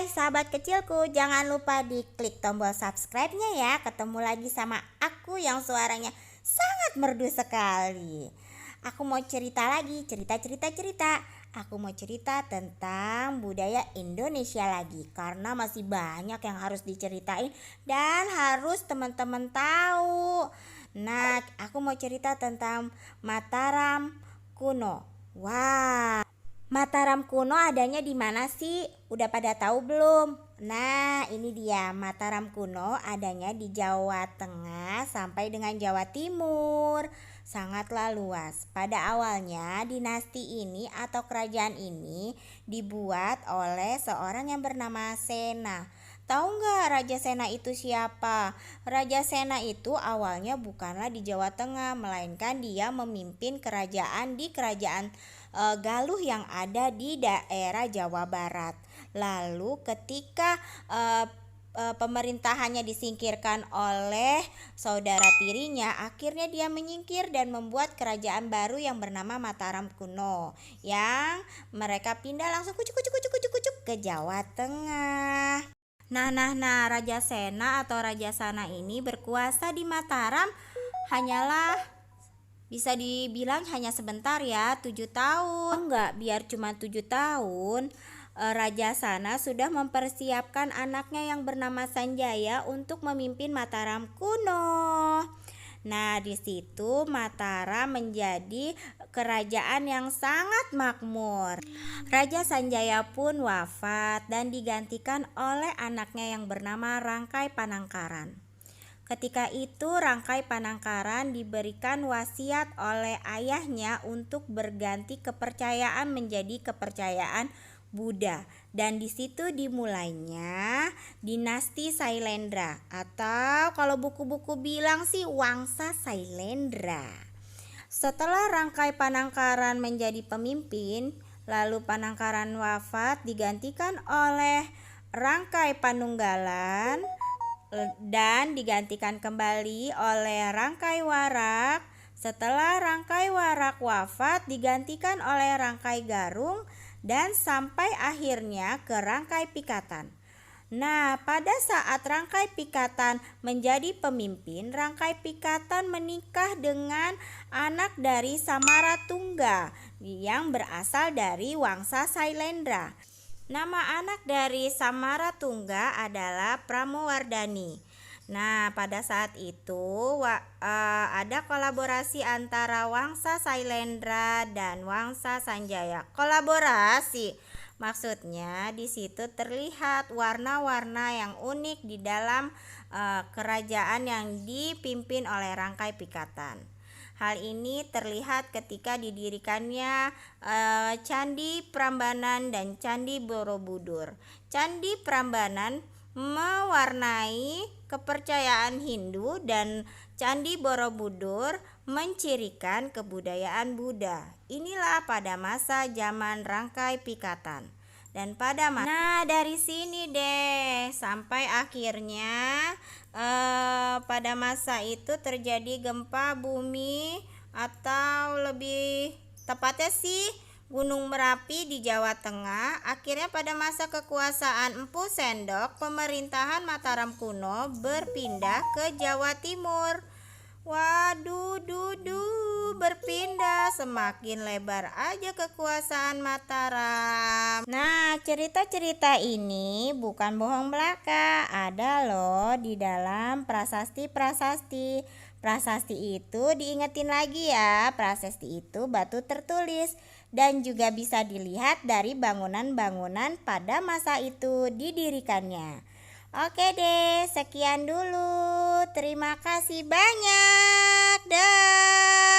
sahabat kecilku, jangan lupa diklik tombol subscribe-nya ya. Ketemu lagi sama aku yang suaranya sangat merdu sekali. Aku mau cerita lagi, cerita. Aku mau cerita tentang budaya Indonesia lagi, karena masih banyak yang harus diceritain dan harus teman-teman tahu. Nah, aku mau cerita tentang Mataram kuno. Wah, Mataram kuno adanya di mana sih? Udah pada tahu belum? Nah, ini dia. Mataram kuno adanya di Jawa Tengah sampai dengan Jawa Timur. Sangatlah luas. Pada awalnya, dinasti ini atau kerajaan ini dibuat oleh seorang yang bernama Sena. Tahu nggak Raja Sena itu siapa? Raja Sena itu awalnya bukanlah di Jawa Tengah, melainkan dia memimpin kerajaan di kerajaan Galuh yang ada di daerah Jawa Barat. Lalu ketika pemerintahannya disingkirkan oleh saudara tirinya, akhirnya dia menyingkir dan membuat kerajaan baru yang bernama Mataram kuno, yang mereka pindah langsung kucuk ke Jawa Tengah. Nah, Raja Sena atau Raja Sana ini berkuasa di Mataram hanyalah bisa dibilang hanya sebentar ya, 7 tahun. Enggak, biar cuma 7 tahun. Raja Sana sudah mempersiapkan anaknya yang bernama Sanjaya untuk memimpin Mataram kuno. Nah, di situ Mataram menjadi kerajaan yang sangat makmur. Raja Sanjaya pun wafat dan digantikan oleh anaknya yang bernama Rangkai Panangkaran. Ketika itu Rangkai Panangkaran diberikan wasiat oleh ayahnya untuk berganti kepercayaan menjadi kepercayaan Buddha, dan di situ dimulainya dinasti Sailendra, atau kalau buku-buku bilang sih Wangsa Sailendra. Setelah Rangkai Panangkaran menjadi pemimpin, lalu Panangkaran wafat digantikan oleh Rangkai Panunggalan dan digantikan kembali oleh Rangkai Warak. Setelah Rangkai Warak wafat digantikan oleh Rangkai Garung dan sampai akhirnya ke Rangkai Pikatan. Nah, pada saat Rangkai Pikatan menjadi pemimpin, Rangkai Pikatan menikah dengan anak dari Samaratungga yang berasal dari Wangsa Sailendra. Nama anak dari Samaratungga adalah Pramowardhani. Nah, pada saat itu ada kolaborasi antara Wangsa Sailendra dan Wangsa Sanjaya. Kolaborasi, maksudnya di situ terlihat warna-warna yang unik di dalam kerajaan yang dipimpin oleh Rangkai Pikatan. Hal ini terlihat ketika didirikannya Candi Prambanan dan Candi Borobudur. Candi Prambanan mewarnai kepercayaan Hindu dan Candi Borobudur mencirikan kebudayaan Buddha. Inilah pada masa zaman Rangkai Pikatan. Dan nah, dari sini deh sampai akhirnya pada masa itu terjadi gempa bumi, atau lebih tepatnya sih Gunung Merapi di Jawa Tengah. Akhirnya pada masa kekuasaan Empu Sendok, pemerintahan Mataram kuno berpindah ke Jawa Timur. Waduh, berpindah, semakin lebar aja kekuasaan Mataram. Nah, cerita-cerita ini bukan bohong belaka, ada loh di dalam prasasti-prasasti. Prasasti itu diingetin lagi ya, prasasti itu batu tertulis dan juga bisa dilihat dari bangunan-bangunan pada masa itu didirikannya. Oke deh, sekian dulu. Terima kasih banyak. Dah.